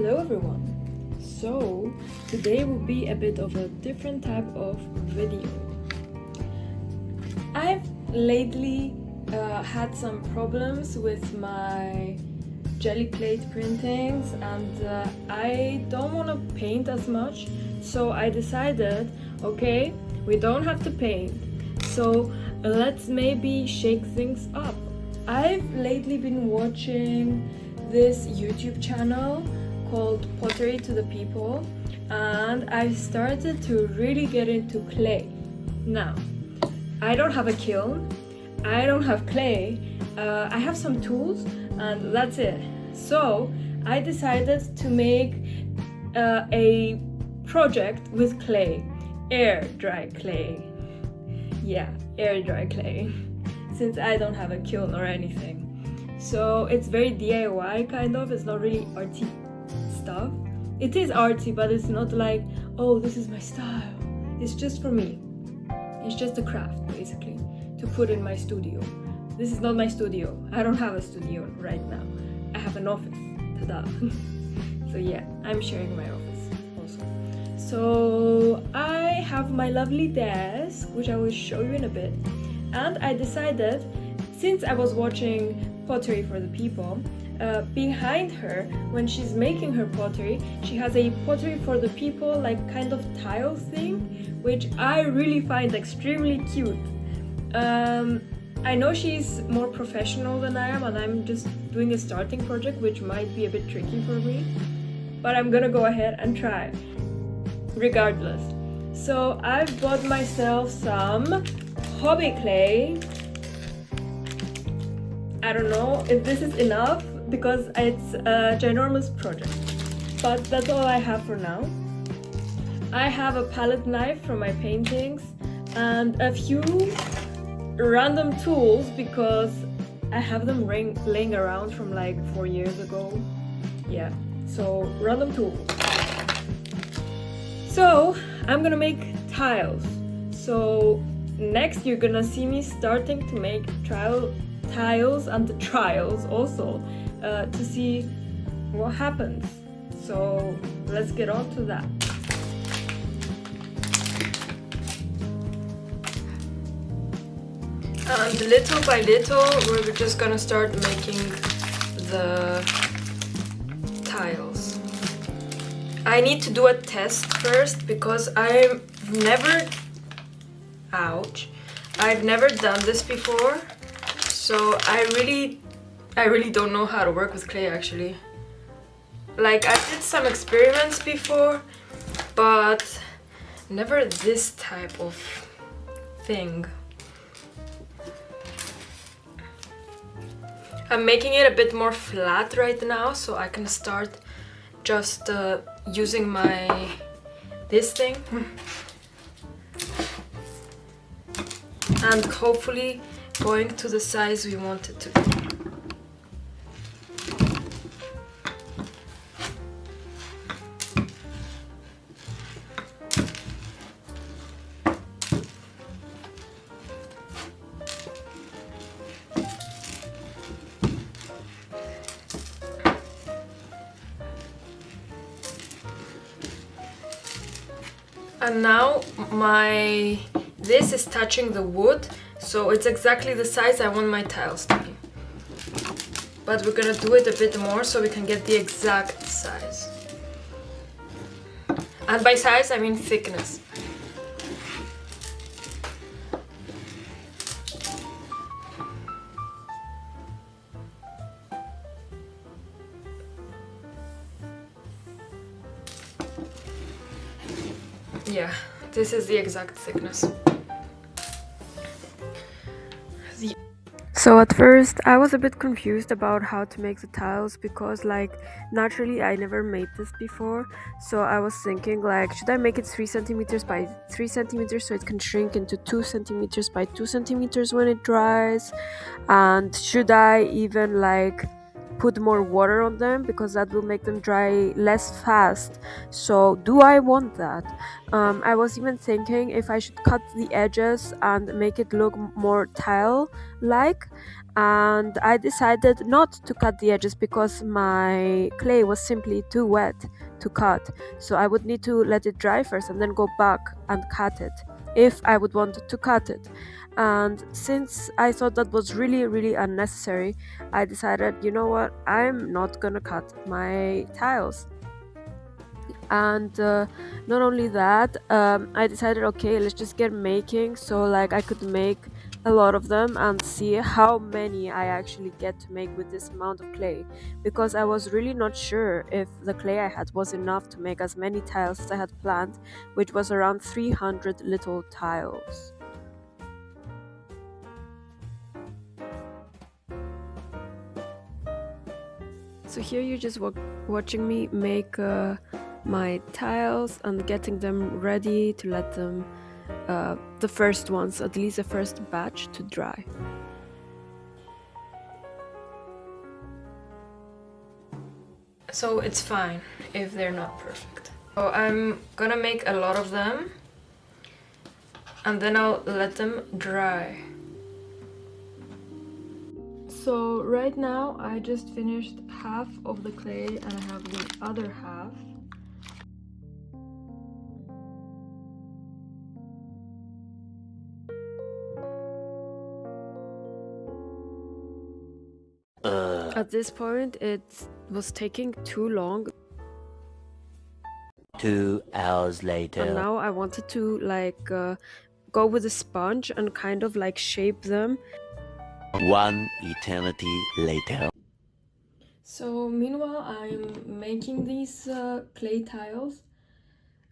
Hello everyone! So, today will be a bit of a different type of video. I've lately had some problems with my jelly plate printings and I don't want to paint as much, so I decided, okay, we don't have to paint, so let's maybe shake things up. I've lately been watching this YouTube channel called Pottery to the People, and I started to really get into clay. Now, I don't have a kiln, I don't have clay, I have some tools and that's it. So I decided to make a project with clay, air dry clay. Yeah, air dry clay, since I don't have a kiln or anything. So it's very DIY kind of, it's not really artsy stuff. It is artsy, but it's not like, oh, this is my style. It's just for me. It's just a craft, basically, to put in my studio. This is not my studio. I don't have a studio right now. I have an office. Ta-da! So yeah, I'm sharing my office also. So I have my lovely desk, which I will show you in a bit. And I decided, since I was watching Pottery for the People, behind her, when she's making her pottery, she has a Pottery for the People like kind of tile thing, which I really find extremely cute. I know she's more professional than I am, and I'm just doing a starting project, which might be a bit tricky for me, but I'm gonna go ahead and try regardless. So I've bought myself some hobby clay. I don't know if this is enough because it's a ginormous project, but that's all I have for now. I have a palette knife from my paintings and a few random tools because I have them laying around from like 4 years ago. Yeah, so random tools. So I'm gonna make tiles. So next you're gonna see me starting to make tiles and the trials also to see what happens. So let's get on to that. And little by little we're just gonna start making the tiles. I need to do a test first because I've never done this before. So I really don't know how to work with clay actually. Like I did some experiments before, but never this type of thing. I'm making it a bit more flat right now so I can start just using this thing and hopefully going to the size we want it to be. And now this is touching the wood, so it's exactly the size I want my tiles to be. But we're gonna do it a bit more so we can get the exact size. And by size I mean thickness. Yeah, this is the exact thickness. So at first I was a bit confused about how to make the tiles because like naturally I never made this before. So I was thinking like, should I make it 3 centimeters by 3 centimeters so it can shrink into 2 centimeters by 2 centimeters when it dries? And should I even like put more water on them because that will make them dry less fast? So do I want that? I was even thinking if I should cut the edges and make it look more tile like, and I decided not to cut the edges because my clay was simply too wet to cut, so I would need to let it dry first and then go back and cut it if I would want to cut it. And since I thought that was really unnecessary, I decided, you know what, I'm not gonna cut my tiles. And not only that, I decided, okay, let's just get making, so like I could make a lot of them and see how many I actually get to make with this amount of clay, because I was really not sure if the clay I had was enough to make as many tiles as I had planned, which was around 300 little tiles. So here you're just watching me make my tiles and getting them ready to let them, the first ones, at least the first batch, to dry. So it's fine if they're not perfect. So I'm gonna make a lot of them and then I'll let them dry. So right now I just finished half of the clay and I have the other half. At this point it was taking too long. 2 hours later. And now I wanted to like go with a sponge and kind of like shape them. 1 eternity later. So meanwhile I'm making these clay tiles.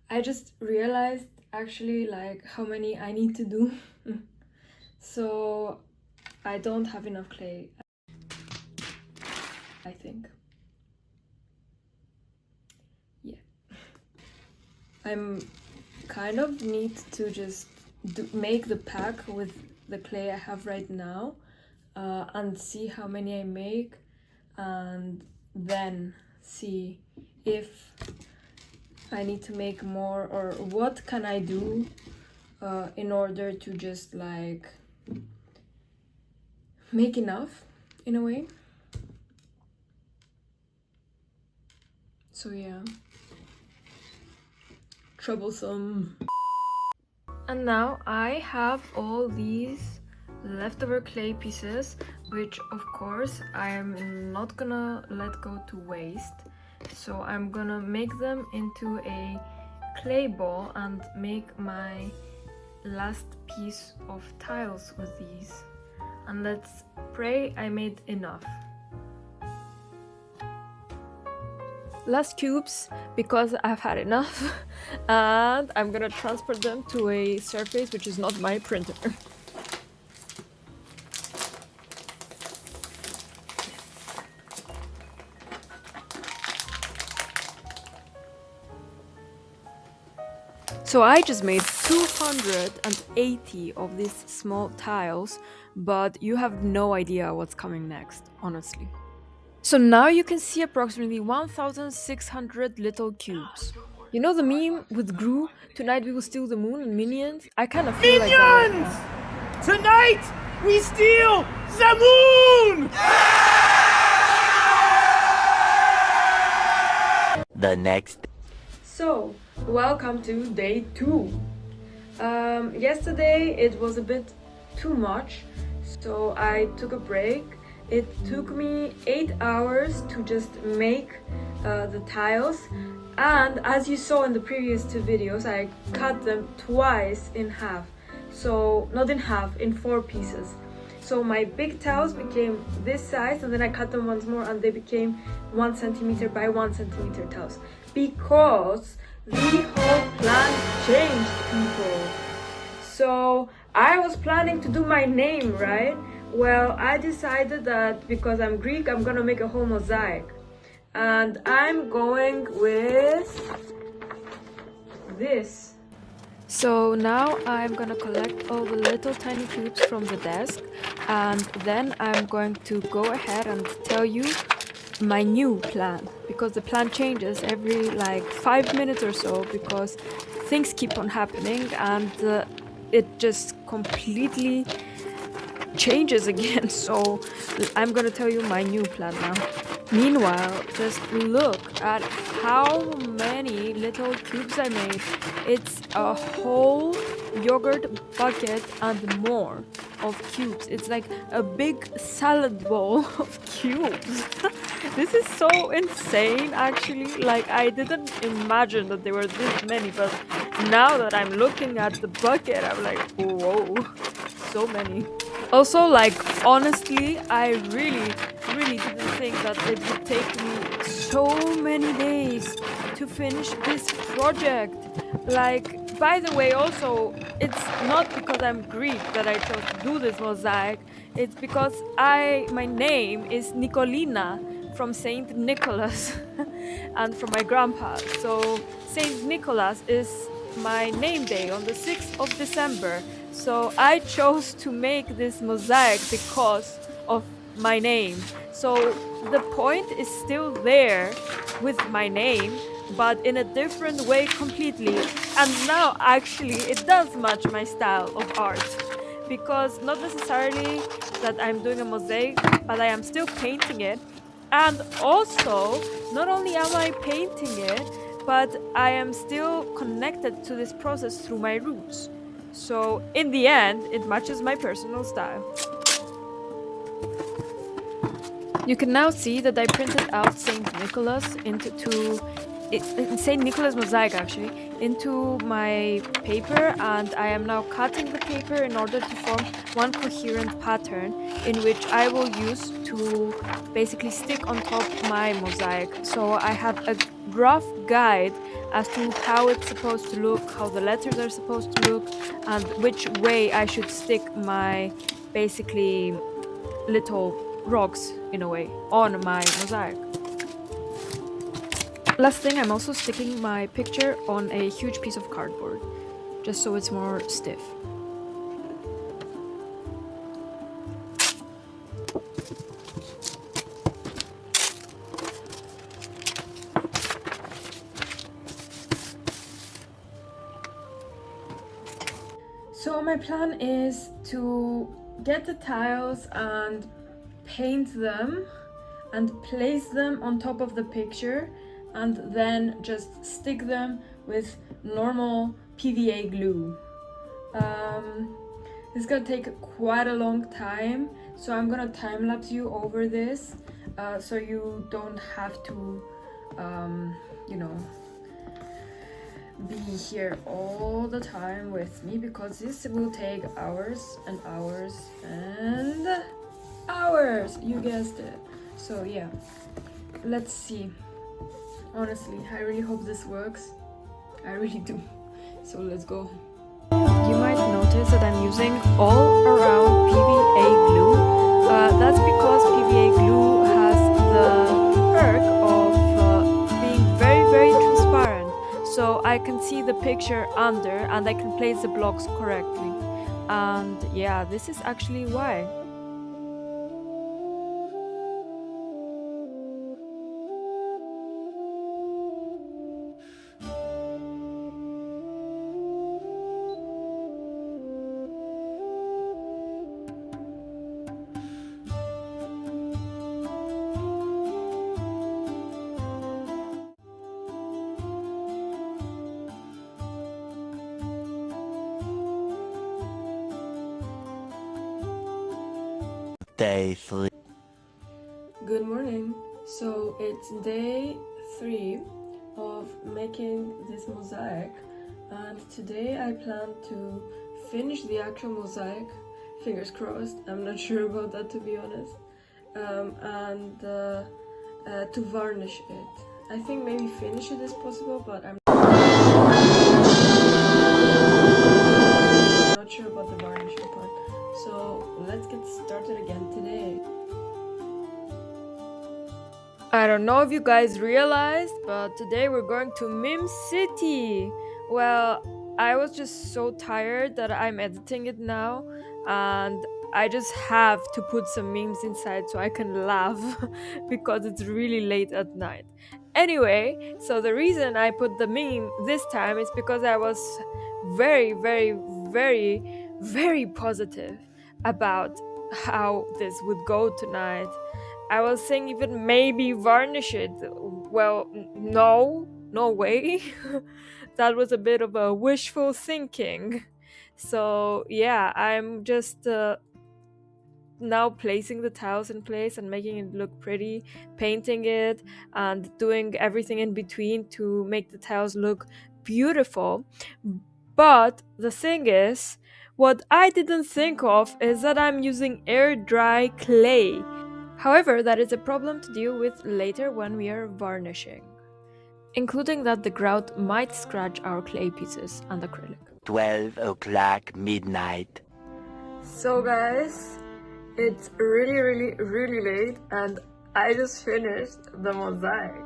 I just realized actually like how many I need to do. So I don't have enough clay, I think. Yeah. I'm kind of need to just make the pack with the clay I have right now and see how many I make, and then see if I need to make more or what can I do in order to just like make enough in a way. So yeah, troublesome. And now I have all these leftover clay pieces, which of course I'm not gonna let go to waste. So I'm gonna make them into a clay ball and make my last piece of tiles with these. And let's pray I made enough. Last cubes, because I've had enough, and I'm gonna transfer them to a surface which is not my printer. So I just made 280 of these small tiles, but you have no idea what's coming next, honestly. So now you can see approximately 1,600 little cubes. You know the meme with Gru, "Tonight we will steal the moon" and Minions? I kind of feel like that right now. Tonight we steal the moon! The next. So, welcome to day 2. Yesterday it was a bit too much, so I took a break. It took me 8 hours to just make the tiles, and as you saw in the previous 2 videos, I cut them twice in half. So, not in half, in 4 pieces. So my big tiles became this size, and then I cut them once more and they became 1 centimeter by 1 centimeter tiles. Because the whole plan changed, people. So I was planning to do my name, right? Well, I decided that because I'm Greek, I'm gonna make a whole mosaic. And I'm going with this. So now I'm gonna collect all the little tiny cubes from the desk, and then I'm going to go ahead and tell you my new plan, because the plan changes every like 5 minutes or so, because things keep on happening and it just completely changes again. So I'm gonna tell you my new plan now. Meanwhile, just look at how many little cubes I made. It's a whole yogurt bucket and more of cubes. It's like a big salad bowl of cubes. This is so insane, actually. Like, I didn't imagine that there were this many, but now that I'm looking at the bucket, I'm like, whoa, so many. Also, like, honestly, I really didn't think that it would take me so many days to finish this project. Like, by the way, also, it's not because I'm Greek that I chose to do this mosaic. It's because my name is Nicolina from Saint Nicholas and from my grandpa. So Saint Nicholas is my name day on the 6th of December. So I chose to make this mosaic because of my name. So the point is still there with my name, but in a different way completely. And now actually it does match my style of art. Because not necessarily that I'm doing a mosaic, but I am still painting it. And also, not only am I painting it, but I am still connected to this process through my roots. So in the end, it matches my personal style. You can now see that I printed out Saint Nicholas Saint Nicholas mosaic actually into my paper, and I am now cutting the paper in order to form one coherent pattern in which I will use to basically stick on top my mosaic. So I have a rough guide as to how it's supposed to look, how the letters are supposed to look, and which way I should stick my basically little rocks in a way on my mosaic. Last thing, I'm also sticking my picture on a huge piece of cardboard, just so it's more stiff. So my plan is to get the tiles and paint them and place them on top of the picture, and then just stick them with normal PVA glue. It's gonna take quite a long time, so I'm gonna time lapse you over this so you don't have to be here all the time with me, because this will take hours and hours and hours, you guessed it. So yeah, let's see. Honestly, I really hope this works. I really do. So let's go. You might notice that I'm using all around PVA glue. That's because PVA glue has the perk of being very transparent. So I can see the picture under and I can place the blocks correctly. And yeah, this is actually why. Day 3. Good morning. So it's day 3 of making this mosaic, and today I plan to finish the actual mosaic. Fingers crossed. I'm not sure about that, to be honest. And to varnish it. I think maybe finish it is possible, but I'm not sure about the varnishing part. So let's get started again today. I don't know if you guys realized, but today we're going to Meme City. Well, I was just so tired that I'm editing it now, and I just have to put some memes inside so I can laugh because it's really late at night. Anyway, so the reason I put the meme this time is because I was very positive about how this would go tonight. I was saying even maybe varnish it. Well, no way. That was a bit of a wishful thinking. So yeah, I'm just now placing the tiles in place and making it look pretty, painting it, and doing everything in between to make the tiles look beautiful. But the thing is, what I didn't think of is that I'm using air dry clay. However, that is a problem to deal with later when we are varnishing, including that the grout might scratch our clay pieces and acrylic. 12 o'clock midnight. So guys, it's really late and I just finished the mosaic.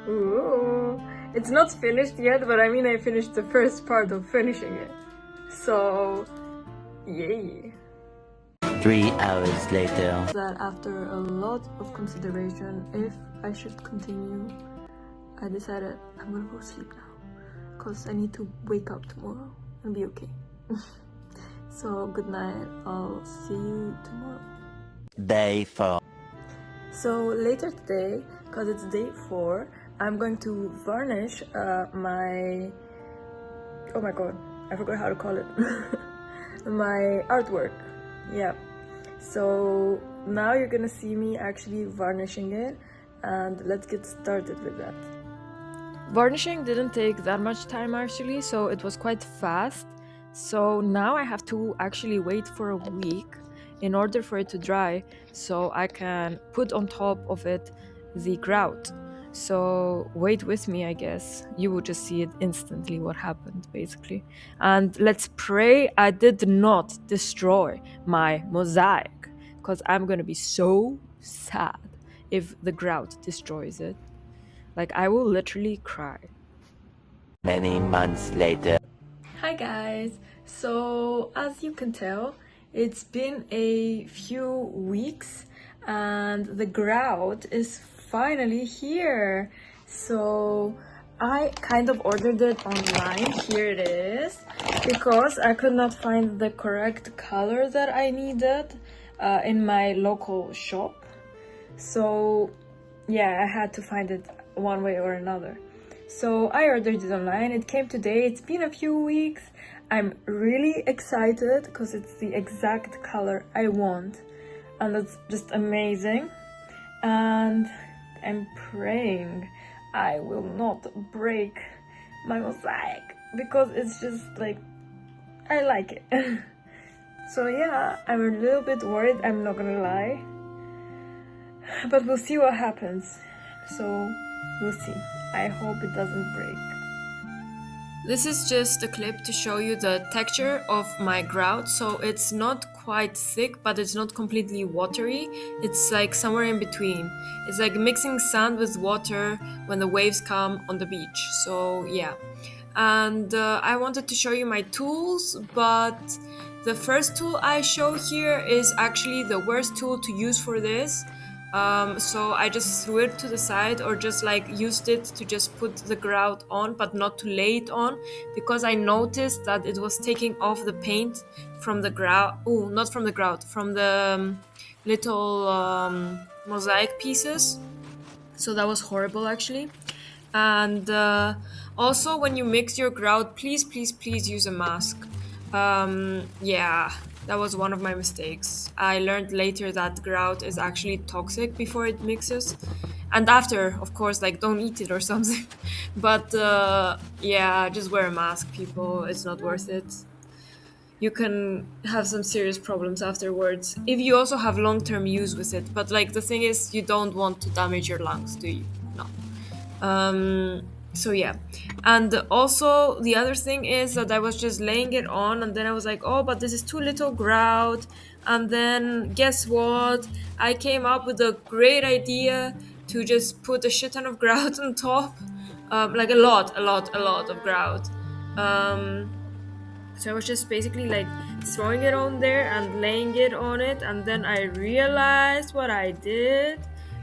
Ooh. It's not finished yet, but I mean I finished the first part of finishing it. So, yay. 3 hours later. That after a lot of consideration if I should continue, I decided I'm gonna go sleep now because I need to wake up tomorrow and be okay. So good night, I'll see you tomorrow. Day 4. So later today, because it's day 4, I'm going to varnish my, oh my god, I forgot how to call it, my artwork. Yeah, so now you're gonna see me actually varnishing it, and let's get started with that. Varnishing didn't take that much time actually, so it was quite fast. So now I have to actually wait for a week in order for it to dry, so I can put on top of it the grout. So wait with me, I guess. You will just see it instantly what happened, basically. And let's pray I did not destroy my mosaic, because I'm gonna be so sad if the grout destroys it. Like, I will literally cry. Many months later. Hi guys! So as you can tell, it's been a few weeks and the grout is finally here. So I kind of ordered it online. Here it is, because I could not find the correct color that I needed in my local shop. So yeah, I had to find it one way or another. So I ordered it online, it came today, it's been a few weeks. I'm really excited because it's the exact color I want and it's just amazing. And I'm praying I will not break my mosaic because it's just like, I like it. So yeah, I'm a little bit worried, I'm not gonna lie. But we'll see what happens. So we'll see. I hope it doesn't break. This is just a clip to show you the texture of my grout. So it's not quite thick, but it's not completely watery. It's like somewhere in between. It's like mixing sand with water when the waves come on the beach. So yeah. And I wanted to show you my tools, but the first tool I show here is actually the worst tool to use for this. So I just threw it to the side, or just like used it to just put the grout on, but not to lay it on, because I noticed that it was taking off the paint from the grout. Oh, not from the grout, from the little mosaic pieces. So that was horrible actually. And also, when you mix your grout, please use a mask. Yeah, that was one of my mistakes. I learned later that grout is actually toxic before it mixes, and after, of course, like, don't eat it or something. But yeah, just wear a mask, people. It's not worth it. You can have some serious problems afterwards if you also have long-term use with it. But like, the thing is, you don't want to damage your lungs, do you? No. So yeah. And also the other thing is that I was just laying it on, and then I was like, oh, but this is too little grout. And then guess what, I came up with a great idea to just put a shit ton of grout on top, like a lot of grout. So I was just basically like throwing it on there and laying it on it, and then I realized what I did.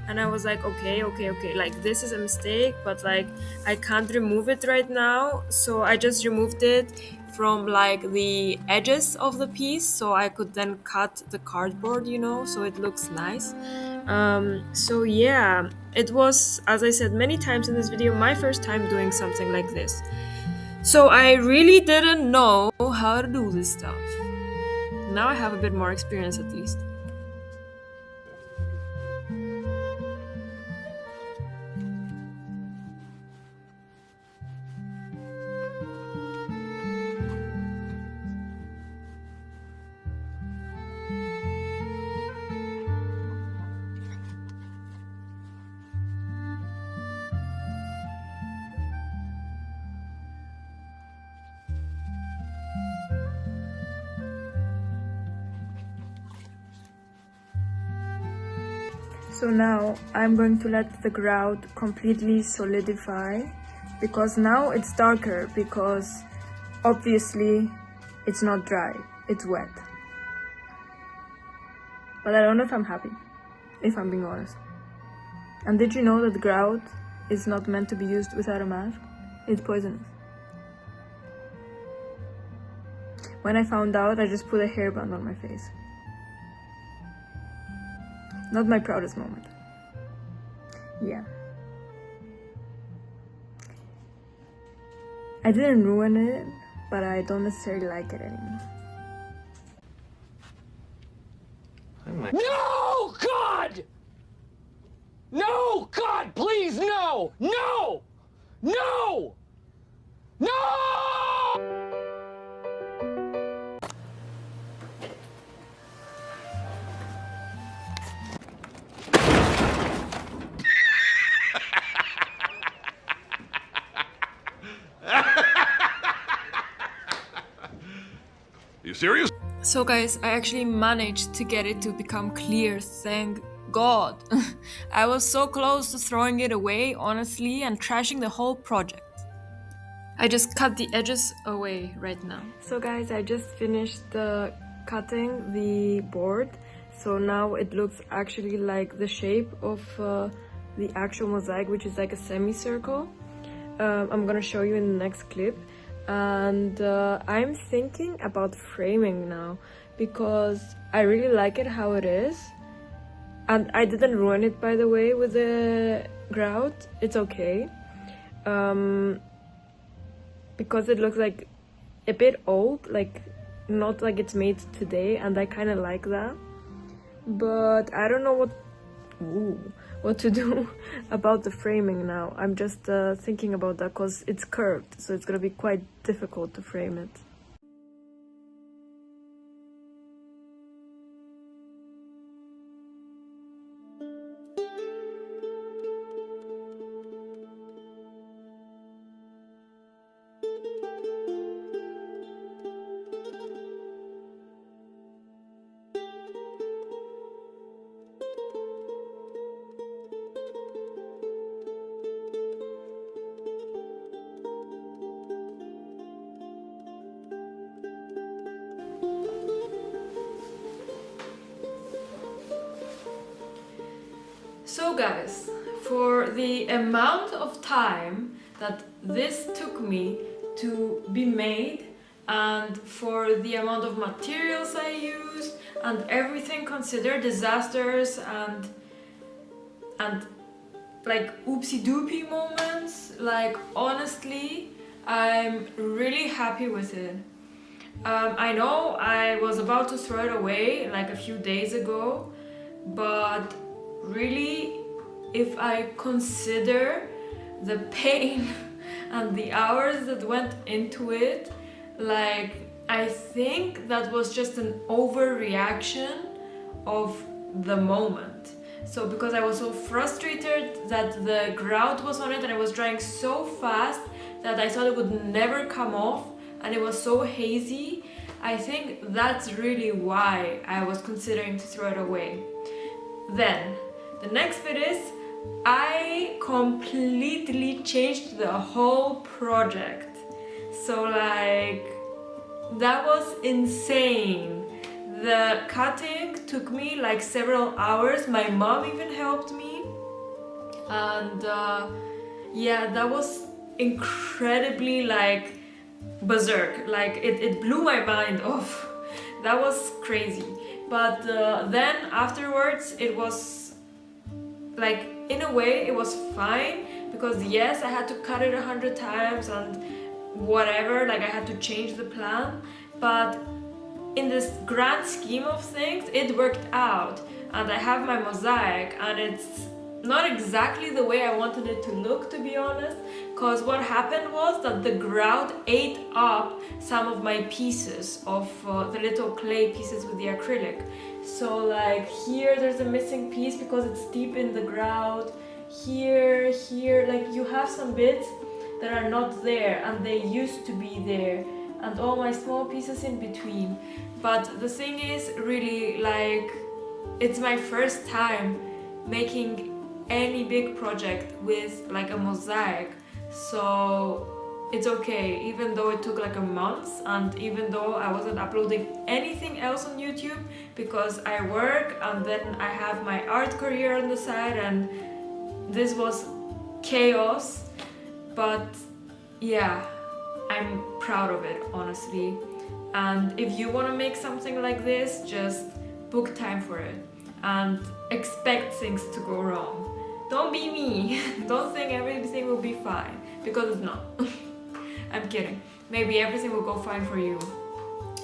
and I was like, okay, like this is a mistake, but like I can't remove it right now. So I just removed it from like the edges of the piece so I could then cut the cardboard, so it looks nice. So yeah, it was, as I said many times in this video, my first time doing something like this. So I really didn't know how to do this stuff. Now I have a bit more experience at least. So now I'm going to let the grout completely solidify, because now it's darker, because obviously it's not dry, it's wet. But I don't know if I'm happy, if I'm being honest. And did you know that grout is not meant to be used without a mask? It's poisonous. When I found out, I just put a hairband on my face. Not my proudest moment. Yeah. I didn't ruin it, but I don't necessarily like it anymore. No, God! No, God, please, no! No! No! No! You serious? So guys, I actually managed to get it to become clear, thank God. I was so close to throwing it away, honestly, and trashing the whole project. I just cut the edges away right now. So guys, I just finished cutting the board. So now it looks actually like the shape of the actual mosaic, which is like a semicircle. I'm gonna show you in the next clip. And I'm thinking about framing now, because I really like it how it is. And I didn't ruin it, by the way, with the grout. It's okay. Because it looks like a bit old, like not like it's made today, and I kind of like that. But I don't know what to do about the framing now. I'm just thinking about that, because it's curved, so it's gonna be quite difficult to frame it. So guys, for the amount of time that this took me to be made, and for the amount of materials I used, and everything considered, disasters and like oopsie doopie moments, like honestly, I'm really happy with it. I know I was about to throw it away like a few days ago, but really, if I consider the pain and the hours that went into it, like I think that was just an overreaction of the moment. So because I was so frustrated that the grout was on it and it was drying so fast that I thought it would never come off, and it was so hazy, I think that's really why I was considering to throw it away. Then the next bit is I completely changed the whole project. So like that was insane. The cutting took me like several hours. My mom even helped me. And yeah, that was incredibly like berserk, like it blew my mind off. That was crazy. But then afterwards it was like, in a way it was fine, because yes, I had to cut it 100 times and whatever, like I had to change the plan, but in this grand scheme of things it worked out, and I have my mosaic, and it's not exactly the way I wanted it to look, to be honest, because what happened was that the grout ate up some of my pieces of the little clay pieces with the acrylic. So like here there's a missing piece because it's deep in the grout. Here, like you have some bits that are not there and they used to be there, and all my small pieces in between. But the thing is, really, like, it's my first time making any big project with like a mosaic, so it's okay, even though it took like a month, and even though I wasn't uploading anything else on YouTube because I work and then I have my art career on the side, and this was chaos. But yeah, I'm proud of it, honestly. And if you want to make something like this, just book time for it and expect things to go wrong. Don't be me. Don't think everything will be fine, because it's not. I'm kidding. Maybe everything will go fine for you.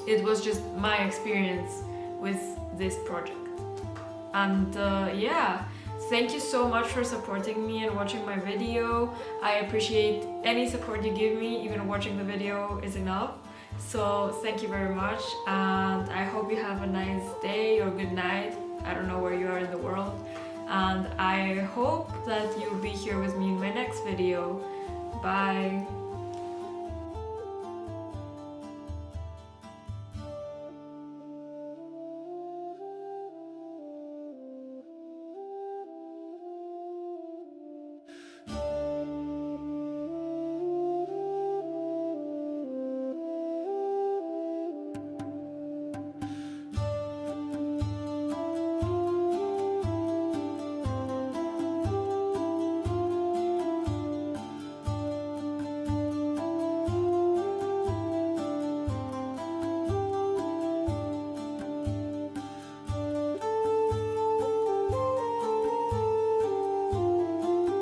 It was just my experience with this project. And yeah, thank you so much for supporting me and watching my video. I appreciate any support you give me, even watching the video is enough. So thank you very much, and I hope you have a nice day or good night. I don't know where you are in the world. And I hope that you'll be here with me in my next video. Bye!